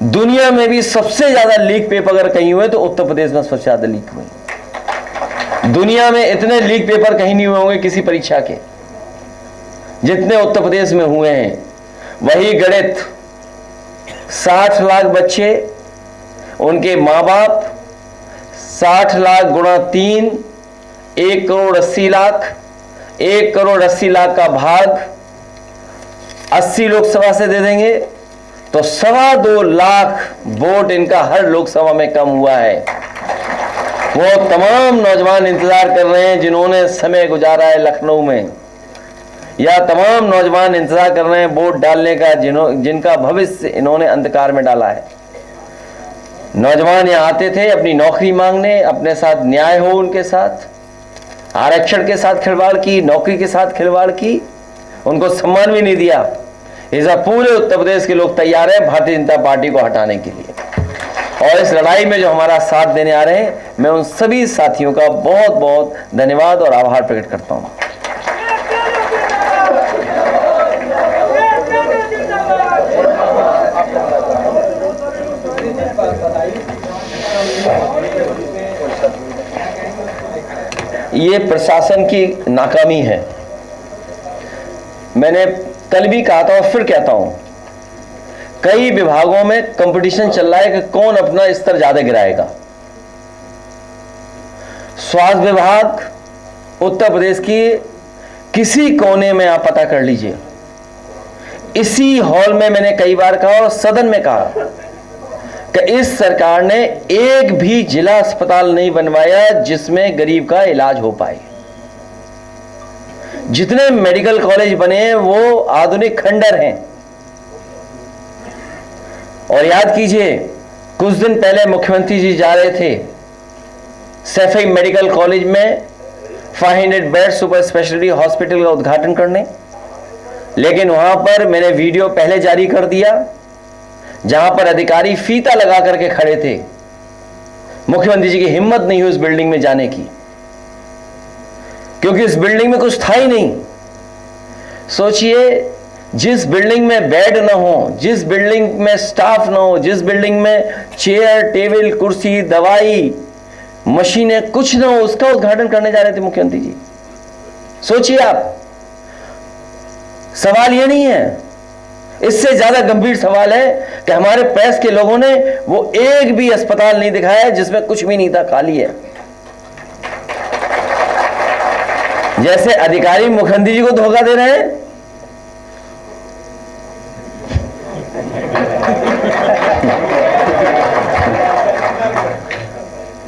दुनिया में भी सबसे ज्यादा लीक पेपर अगर कहीं हुए तो उत्तर प्रदेश में सबसे ज्यादा लीक हुए। दुनिया में इतने लीक पेपर कहीं नहीं हुए होंगे किसी परीक्षा के जितने उत्तर प्रदेश में हुए हैं। वही गणित 60 लाख बच्चे, उनके मां बाप, 60 लाख गुणा 3, 1 करोड़ 80 लाख, 1 करोड़ 80 लाख का भाग 80 लोकसभा से दे देंगे तो 2.25 लाख वोट इनका हर लोकसभा में कम हुआ है। वो तमाम नौजवान इंतजार कर रहे हैं जिन्होंने समय गुजारा है लखनऊ में, या तमाम नौजवान इंतजार कर रहे हैं वोट डालने का जिनका भविष्य इन्होंने अंधकार में डाला है। नौजवान यहाँ आते थे अपनी नौकरी मांगने, अपने साथ न्याय हो उनके साथ, आरक्षण के साथ खिलवाड़ की, नौकरी के साथ खिलवाड़ की, उनको सम्मान भी नहीं दिया। इस बार पूरे उत्तर प्रदेश के लोग तैयार हैं भारतीय जनता पार्टी को हटाने के लिए, और इस लड़ाई में जो हमारा साथ देने आ रहे हैं, मैं उन सभी साथियों का बहुत बहुत धन्यवाद और आभार प्रकट करता हूं। ये प्रशासन की नाकामी है। मैंने कल भी कहा था और फिर कहता हूं, कई विभागों में कंपटीशन चल रहा है कि कौन अपना स्तर ज्यादा गिराएगा। स्वास्थ्य विभाग उत्तर प्रदेश की किसी कोने में आप पता कर लीजिए। इसी हॉल में मैंने कई बार कहा और सदन में कहा कि इस सरकार ने एक भी जिला अस्पताल नहीं बनवाया जिसमें गरीब का इलाज हो पाए। जितने मेडिकल कॉलेज बने हैं वो आधुनिक खंडर हैं। और याद कीजिए, कुछ दिन पहले मुख्यमंत्री जी जा रहे थे सैफई मेडिकल कॉलेज में 500 बेड सुपर स्पेशलिटी हॉस्पिटल का उद्घाटन करने, लेकिन वहां पर मैंने वीडियो पहले जारी कर दिया जहां पर अधिकारी फीता लगा करके खड़े थे। मुख्यमंत्री जी की हिम्मत नहीं हुई उस बिल्डिंग में जाने की, क्योंकि इस बिल्डिंग में कुछ था ही नहीं। सोचिए, जिस बिल्डिंग में बेड ना हो, जिस बिल्डिंग में स्टाफ ना हो, जिस बिल्डिंग में चेयर टेबल कुर्सी दवाई मशीनें कुछ ना हो, उसका उद्घाटन करने जा रहे थे मुख्यमंत्री जी। सोचिए आप, सवाल ये नहीं है, इससे ज्यादा गंभीर सवाल है कि हमारे प्रेस के लोगों ने वो एक भी अस्पताल नहीं दिखाया जिसमें कुछ भी नहीं था, खाली है। जैसे अधिकारी मुख्यमंत्री जी को धोखा दे रहे हैं,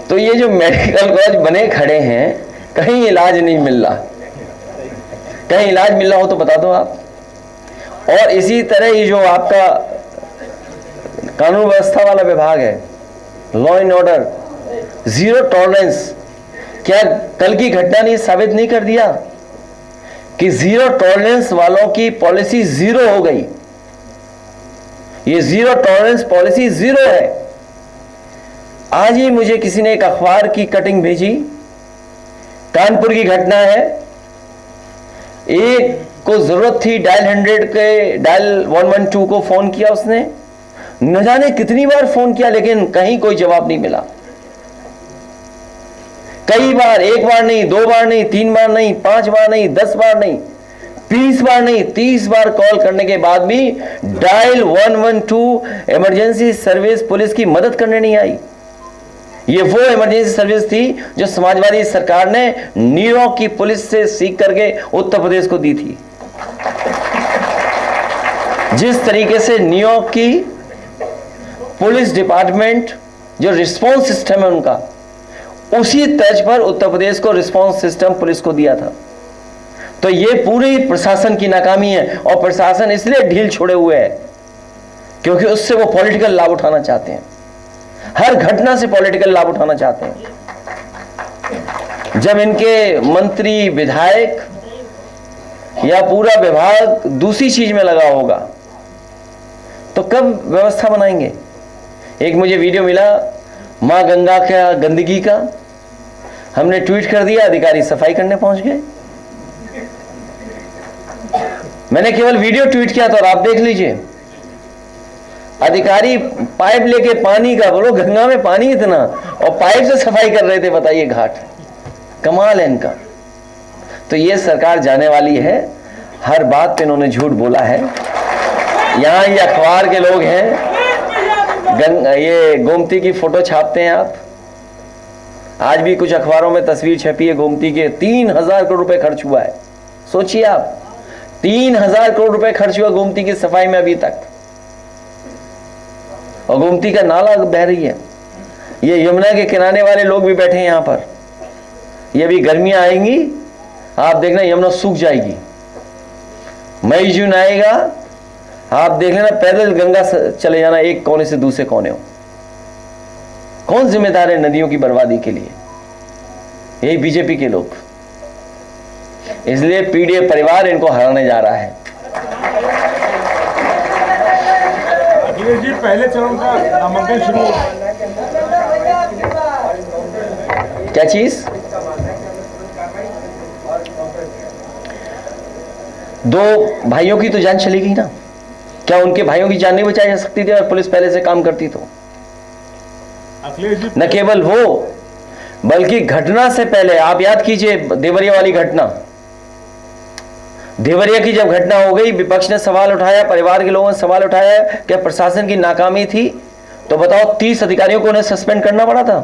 तो ये जो मेडिकल कॉलेज बने खड़े हैं, कहीं इलाज नहीं मिल रहा। कहीं इलाज मिल रहा हो तो बता दो आप। और इसी तरह ये जो आपका कानून व्यवस्था वाला विभाग है, law and order, zero tolerance, क्या कल की घटना ने साबित नहीं कर दिया कि जीरो टॉलरेंस वालों की पॉलिसी जीरो हो गई? ये जीरो टॉलरेंस पॉलिसी जीरो है। आज ही मुझे किसी ने एक अखबार की कटिंग भेजी, कानपुर की घटना है। एक को जरूरत थी डायल 100 के, डायल 112 को फोन किया उसने, न जाने कितनी बार फोन किया लेकिन कहीं कोई जवाब नहीं मिला। कई बार, एक बार नहीं, 2 बार नहीं, 3 बार नहीं, 5 बार नहीं, 10 बार नहीं, 20 बार नहीं, 30 बार कॉल करने के बाद भी डायल 112 इमरजेंसी सर्विस पुलिस की मदद करने नहीं आई। ये वो इमरजेंसी सर्विस थी जो समाजवादी सरकार ने न्यूयॉर्क की पुलिस से सीख करके उत्तर प्रदेश को दी थी। जिस तरीके से न्यूयॉर्क की पुलिस डिपार्टमेंट जो रिस्पॉन्स सिस्टम है उनका, उसी तर्ज पर उत्तर प्रदेश को रिस्पॉन्स सिस्टम पुलिस को दिया था। तो ये पूरी प्रशासन की नाकामी है, और प्रशासन इसलिए ढील छोड़े हुए है क्योंकि उससे वो पॉलिटिकल लाभ उठाना चाहते हैं। हर घटना से पॉलिटिकल लाभ उठाना चाहते हैं। जब इनके मंत्री, विधायक या पूरा विभाग दूसरी चीज में लगा होगा तो कब व्यवस्था बनाएंगे? एक मुझे वीडियो मिला मां गंगा का गंदगी का, हमने ट्वीट कर दिया, अधिकारी सफाई करने पहुंच गए। मैंने केवल वीडियो ट्वीट किया था और आप देख लीजिए। अधिकारी पाइप लेके पानी का, बोलो गंगा में पानी इतना, और पाइप से सफाई कर रहे थे, बताइए घाट। कमाल है इनका। तो ये सरकार जाने वाली है, हर बात पे इन्होंने झूठ बोला है। यहाँ ये अखबार के लोग हैं, ये गोमती की फोटो छापते हैं आप। आज भी कुछ अखबारों में तस्वीर छपी है गोमती के, 3000 करोड़ रुपए खर्च हुआ है। सोचिए आप, 3000 करोड़ रुपए खर्च हुआ गोमती की सफाई में अभी तक, और गोमती का नाला बह रही है। ये यमुना के किनारे वाले लोग भी बैठे हैं यहाँ पर। ये भी गर्मियां आएंगी, आप देखना यमुना सूख जाएगी। मई जून आएगा, आप देख लेना पैदल गंगा चले जाना एक कोने से दूसरे कोने हो। कौन जिम्मेदार है नदियों की बर्बादी के लिए? यही बीजेपी के लोग। इसलिए पीडीए परिवार इनको हराने जा रहा है। अखिलेश जी, पहले चरण का नामांकन शुरू हो, क्या चीज? दो भाइयों की तो जान चली गई ना। क्या उनके भाइयों की जान नहीं बचाई जा सकती थी अगर पुलिस पहले से काम करती तो? अखिलेश जी, न केवल वो, बल्कि घटना से पहले आप याद कीजिए देवरिया वाली घटना। देवरिया की जब घटना हो गई, विपक्ष ने सवाल उठाया, परिवार के लोगों ने सवाल उठाया कि प्रशासन की नाकामी थी। तो बताओ, 30 अधिकारियों को उन्हें सस्पेंड करना पड़ा था।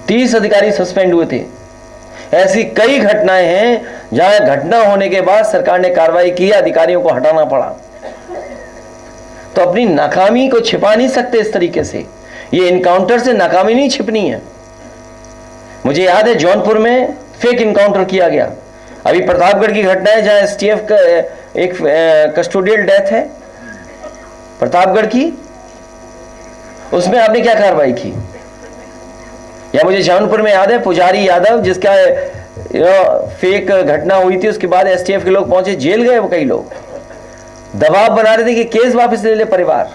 30 अधिकारी सस्पेंड हुए थे। ऐसी कई घटनाएं हैं जहां घटना होने के बाद सरकार ने कार्रवाई की, अधिकारियों को हटाना पड़ा। तो अपनी नाकामी को छिपा नहीं सकते इस तरीके से। ये इनकाउंटर से नाकामी नहीं छिपनी है। मुझे याद है जौनपुर में फेक इनकाउंटर किया गया। अभी प्रतापगढ़ की घटना है जहां एसटीएफ का एक कस्टोडियल डेथ है प्रतापगढ़ की, उसमें आपने क्या कार्रवाई की? या मुझे जौनपुर में याद है पुजारी यादव जिसका फेक घटना हुई थी, उसके बाद एसटीएफ के लोग पहुंचे, जेल गए वो कई लोग, दबाव बना रहे थे कि केस वापस ले ले परिवार।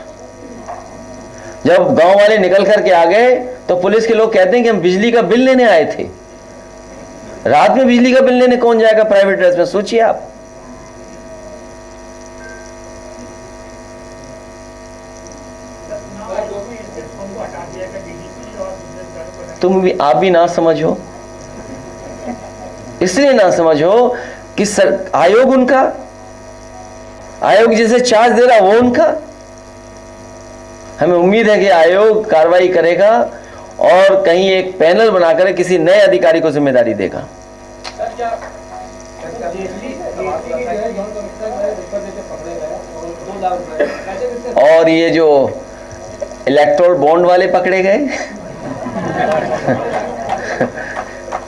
जब गांव वाले निकल करके आ गए तो पुलिस के लोग कहते हैं कि हम बिजली का बिल लेने आए थे। रात में बिजली का बिल लेने कौन जाएगा प्राइवेट ड्रेस में? सोचिए आप। आप भी ना समझो, इसलिए ना समझो कि आयोग उनका, आयोग जिसे चार्ज दे रहा वो उनका। हमें उम्मीद है कि आयोग कार्रवाई करेगा और कहीं एक पैनल बनाकर किसी नए अधिकारी को जिम्मेदारी देगा। और ये जो इलेक्टोरल बॉन्ड वाले पकड़े गए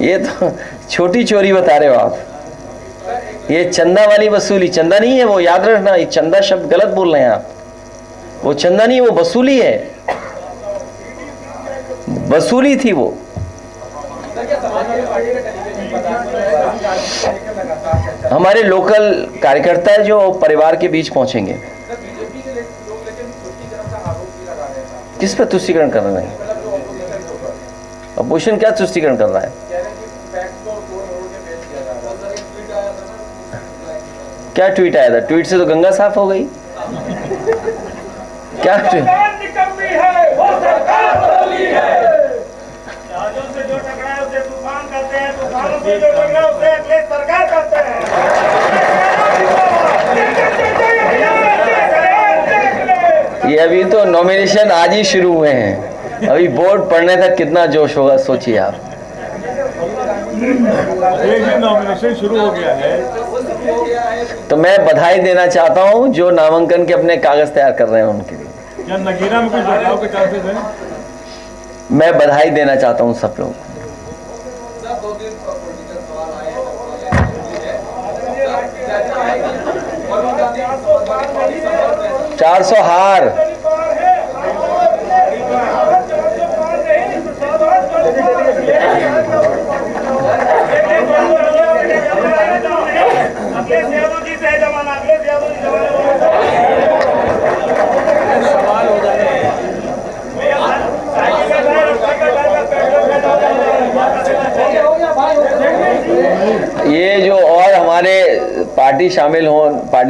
ये तो छोटी चोरी बता रहे हो आप। ये चंदा वाली वसूली, चंदा नहीं है वो, याद रखना, ये चंदा शब्द गलत बोल रहे हैं आप। वो चंदा नहीं, वो वसूली है, वसूली थी वो। हमारे लोकल कार्यकर्ता है जो परिवार के बीच पहुंचेंगे। किस पर तुष्टिकरण कर रहे हैं? अपोजिशन क्या तुष्टिकरण कर रहा है? क्या ट्वीट आया था? ट्वीट से तो गंगा साफ हो गई। क्या ट्वीट? ये अभी तो नॉमिनेशन आज ही शुरू हुए हैं, अभी बोर्ड पढ़ने तक कितना जोश होगा सोचिए आप। नॉमिनेशन शुरू हो गया है तो मैं बधाई देना चाहता हूं जो नामांकन के अपने कागज तैयार कर रहे हैं उनके लिए। क्या नगीना में कुछ बदलाव के चांसेस हैं? मैं बधाई देना चाहता हूं सब लोग। 400 हार। ये जो और हमारे पार्टी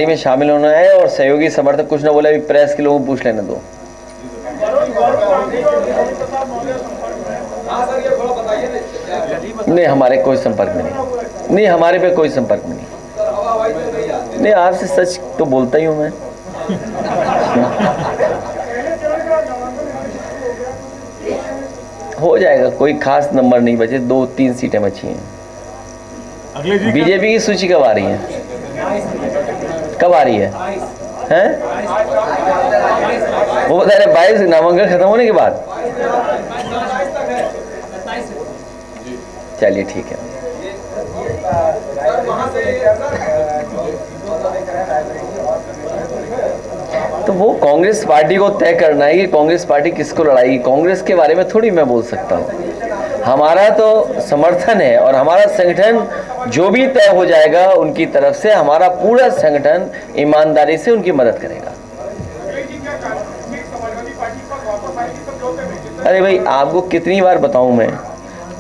पार्टी में शामिल होना है और सहयोगी समर्थक कुछ ना बोले, अभी प्रेस के लोगों को पूछ लेने दो। नहीं, हमारे कोई संपर्क में नहीं, हमारे पे कोई संपर्क में नहीं, आपसे सच तो बोलता ही हूं मैं। हो जाएगा, कोई खास नंबर नहीं बचे, 2-3 सीटें बची हैं। बीजेपी की सूची कब आ रही है? कब आ रही है? हैं? वो बता रहे 22 नामांकन खत्म होने के बाद। चलिए ठीक है। तो वो कांग्रेस पार्टी को तय करना है कि कांग्रेस पार्टी किसको लड़ाएगी। कांग्रेस के बारे में थोड़ी मैं बोल सकता हूँ। हमारा तो समर्थन है और हमारा संगठन जो भी तय हो जाएगा उनकी तरफ से हमारा पूरा संगठन ईमानदारी से उनकी मदद करेगा। अरे भाई, आपको कितनी बार बताऊं मैं,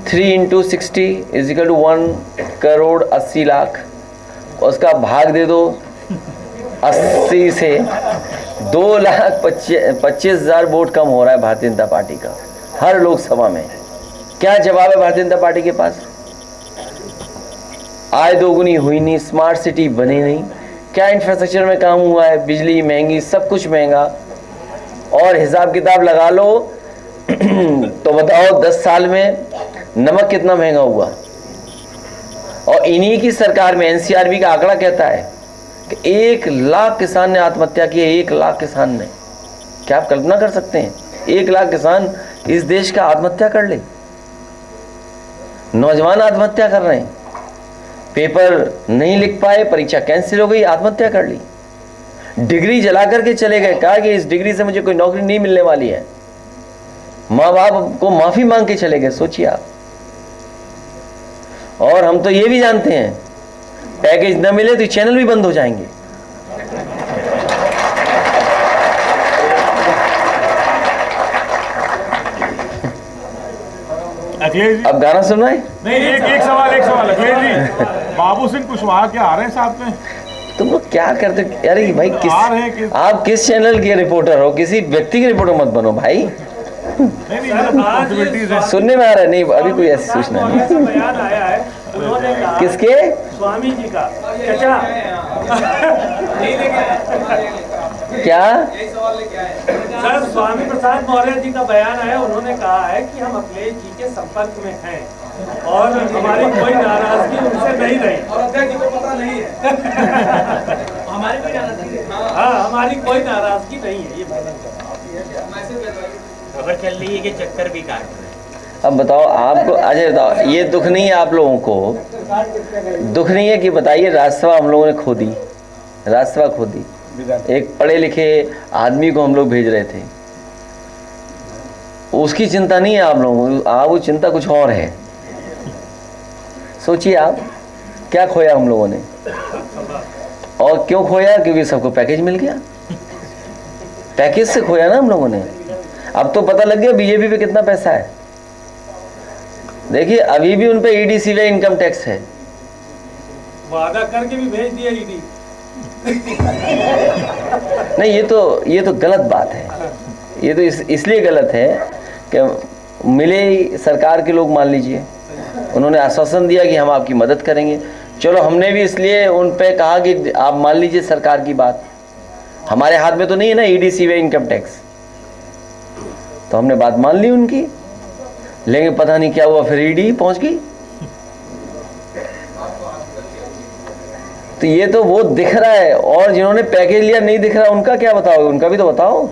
3 × 60 = 1,80,00,000। उसका भाग दे दो 80 से, 2,25,000 वोट कम हो रहा है भारतीय जनता पार्टी का हर लोकसभा में। क्या जवाब है भारतीय जनता पार्टी के पास? आय दोगुनी हुई नहीं, स्मार्ट सिटी बनी नहीं, क्या इंफ्रास्ट्रक्चर में काम हुआ है? बिजली महंगी, सब कुछ महंगा, और हिसाब किताब लगा लो तो बताओ 10 साल में नमक कितना महंगा हुआ। और इन्हीं की सरकार में एनसीआरबी का आंकड़ा कहता है कि 1 लाख किसान ने आत्महत्या की है। 1 लाख किसान ने। क्या आप कल्पना कर सकते हैं 1 लाख किसान इस देश का आत्महत्या कर ले? नौजवान आत्महत्या कर रहे हैं, पेपर नहीं लिख पाए, परीक्षा कैंसिल हो गई, आत्महत्या कर ली। डिग्री जला करके चले गए, कहा कि इस डिग्री से मुझे कोई नौकरी नहीं मिलने वाली है। माँ बाप को माफी मांग के चले गए, सोचिए आप। और हम तो ये भी जानते हैं, पैकेज न मिले तो चैनल भी बंद हो जाएंगे। अखिलेश जी, अब गाना सुनना है? नहीं, एक सवाल अखिलेश जी, बाबू सिंह कुशवाहा क्या आ रहे हैं साथ में? तुम लोग क्या करते? अरे भाई, आप किस चैनल के रिपोर्टर हो? किसी व्यक्ति के रिपोर्टर मत बनो भाई। नहीं, सुनने में आ रहा है। नहीं, अभी कोई ऐसी सूचना नहीं। बयान आया है, उन्होंने कहा किसके? स्वामी जी का। चाचा क्या सर, स्वामी प्रसाद मौर्य जी का बयान आया, उन्होंने कहा है कि हम अखिलेश जी के संपर्क में हैं और हमारी कोई नाराजगी उनसे नहीं रही। और अध्यक्ष जी को पता नहीं है। हमारी कोई नाराजगी, हाँ, हमारी कोई नाराजगी नहीं है। ये खबर चल रही है कि चक्कर भी काट रहे हैं। अब बताओ आपको, अच्छा बताओ, ये दुख नहीं है आप लोगों को? दुख नहीं है कि बताइए राज्यसभा हम लोगों ने खो दी, राज्यसभा खो दी। एक पढ़े लिखे आदमी को हम लोग भेज रहे थे, उसकी चिंता नहीं है आप लोगों को। वो चिंता कुछ और है। सोचिए आप, क्या खोया हम लोगों ने और क्यों खोया? क्योंकि सबको पैकेज मिल गया। पैकेज से खोया ना हम लोगों ने। अब तो पता लग गया बीजेपी पे कितना पैसा है। देखिए, अभी भी उन पे ईडी सीबीआई इनकम टैक्स है। वादा करके भी भेज दिया ईडी। नहीं, ये तो गलत बात है। ये तो इसलिए गलत है कि मिले सरकार के लोग, मान लीजिए उन्होंने आश्वासन दिया कि हम आपकी मदद करेंगे। चलो, हमने भी इसलिए उन पे कहा कि आप मान लीजिए सरकार की बात। हमारे हाथ में तो नहीं है ना ईडी सीबीआई इनकम टैक्स, तो हमने बात मान ली उनकी। लेकिन पता नहीं क्या हुआ, फिर ईडी पहुंच गई। तो ये तो वो दिख रहा है, और जिन्होंने पैकेज लिया नहीं दिख रहा, उनका क्या बताओगे? उनका भी तो बताओ।